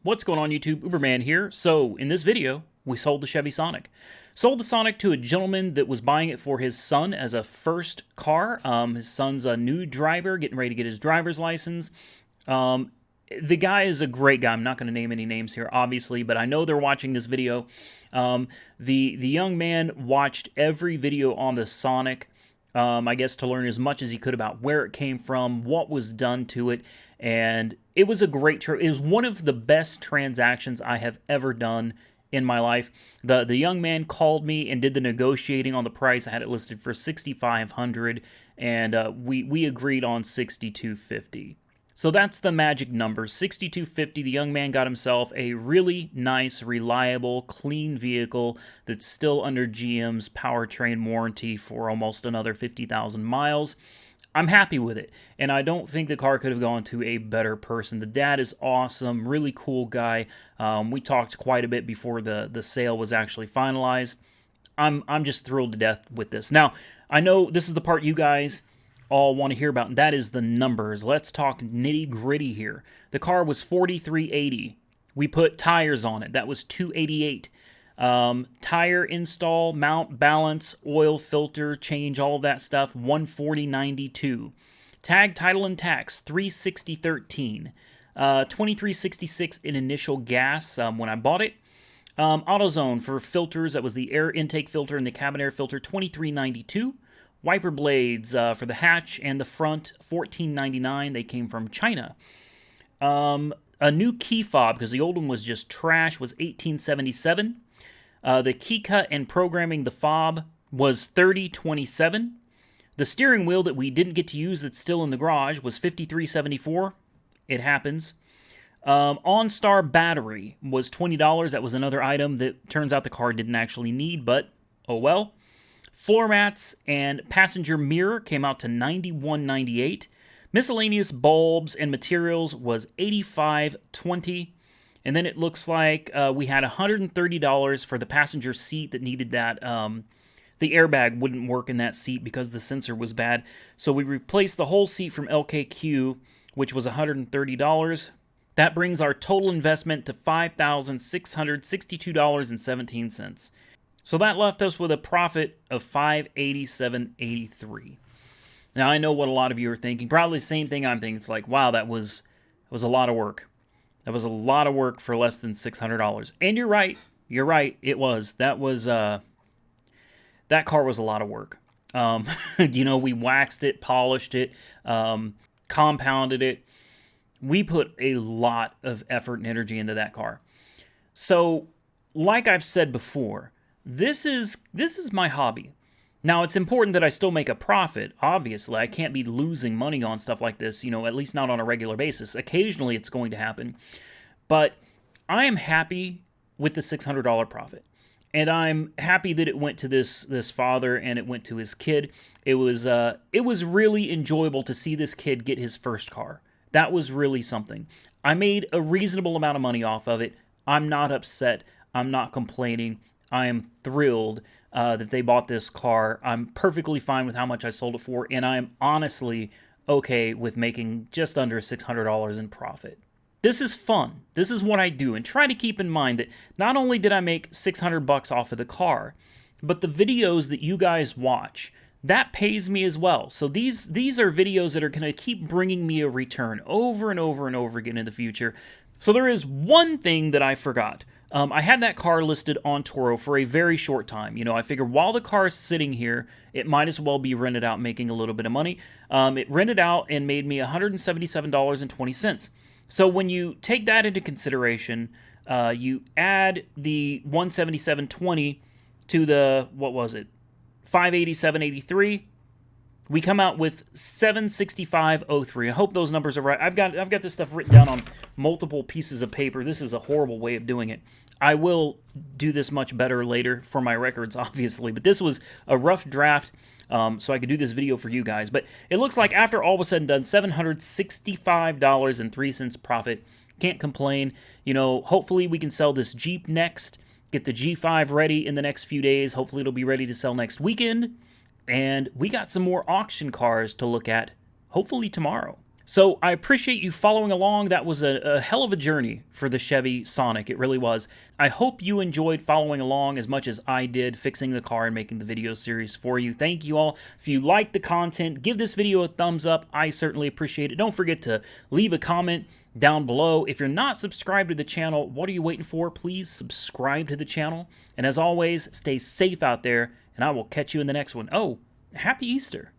What's going on YouTube? Uberman here. So in this video, we sold the Chevy Sonic. Sold the Sonic to a gentleman that was buying it for his son as a first car. His son's a new driver, getting ready to get his driver's license. The guy is a great guy. I'm not going to name any names here, obviously, but I know they're watching this video. The young man watched every video on the Sonic, I guess to learn as much as he could about where it came from, what was done to it, and it was a great it was one of the best transactions I have ever done in my life. The young man called me and did the negotiating on the price. I had it listed for $6,500, and we agreed on $6,250. So that's the magic number, $6,250. The young man got himself a really nice, reliable, clean vehicle that's still under GM's powertrain warranty for almost another 50,000 miles. I'm happy with it, and I don't think the car could have gone to a better person. The dad is awesome, really cool guy. We talked quite a bit before the sale was actually finalized. I'm just thrilled to death with this. Now, I know this is the part you guys all want to hear about, and that is the numbers. Let's talk nitty-gritty here. The car was $4,380. We put tires on it. That was $288. Tire install, mount, balance, oil filter, change, all of that stuff, $140.92. Tag, title, and tax, $360.13. $23.66 in initial gas when I bought it. AutoZone for filters, that was the air intake filter and the cabin air filter, $23.92. Wiper blades for the hatch and the front, $14.99. They came from China. A new key fob, because the old one was just trash, was $18.77. The key cut and programming the fob was $30.27. The steering wheel that we didn't get to use that's still in the garage was $53.74. It happens. OnStar battery was $20. That was another item that turns out the car didn't actually need, but oh well. Floor mats and passenger mirror came out to $91.98. Miscellaneous bulbs and materials was $85.20. And then it looks like we had $130 for the passenger seat that needed that. The airbag wouldn't work in that seat because the sensor was bad. So we replaced the whole seat from LKQ, which was $130. That brings our total investment to $5,662.17. So that left us with a profit of $587.83. Now, I know what a lot of you are thinking. Probably the same thing I'm thinking. It's like, wow, that was a lot of work. That was a lot of work for less than $600. And you're right. You're right. It was. That car was a lot of work. We waxed it, polished it, compounded it. We put a lot of effort and energy into that car. So, like I've said before, this is my hobby. Now, it's important that I still make a profit, obviously. I can't be losing money on stuff like this, at least not on a regular basis. Occasionally, it's going to happen. But I am happy with the $600 profit. And I'm happy that it went to this father and it went to his kid. It was really enjoyable to see this kid get his first car. That was really something. I made a reasonable amount of money off of it. I'm not upset. I'm not complaining. I am thrilled that they bought this car. I'm perfectly fine with how much I sold it for, and I'm honestly okay with making just under $600 in profit. This is fun. This is what I do, and try to keep in mind that not only did I make $600 off of the car, but the videos that you guys watch, that pays me as well. So these are videos that are going to keep bringing me a return over and over and over again in the future. So there is one thing that I forgot. I had that car listed on Turo for a very short time. I figured while the car is sitting here, it might as well be rented out, making a little bit of money. It rented out and made me $177.20. So when you take that into consideration, you add the $177.20 to the, what was it, $587.83. We come out with $765.03. I hope those numbers are right. I've got this stuff written down on multiple pieces of paper. This is a horrible way of doing it. I will do this much better later for my records, obviously. But this was a rough draft, so I could do this video for you guys. But it looks like after all was said and done, $765.03 profit. Can't complain. Hopefully we can sell this Jeep next. Get the G5 ready in the next few days. Hopefully it'll be ready to sell next weekend. And we got some more auction cars to look at, hopefully tomorrow. So I appreciate you following along. That was a hell of a journey for the Chevy Sonic. It really was. I hope you enjoyed following along as much as I did fixing the car and making the video series for you. Thank you all. If you like the content, give this video a thumbs up. I certainly appreciate it. Don't forget to leave a comment down below. If you're not subscribed to the channel, what are you waiting for? Please subscribe to the channel. And as always, stay safe out there, and I will catch you in the next one. Oh, happy Easter.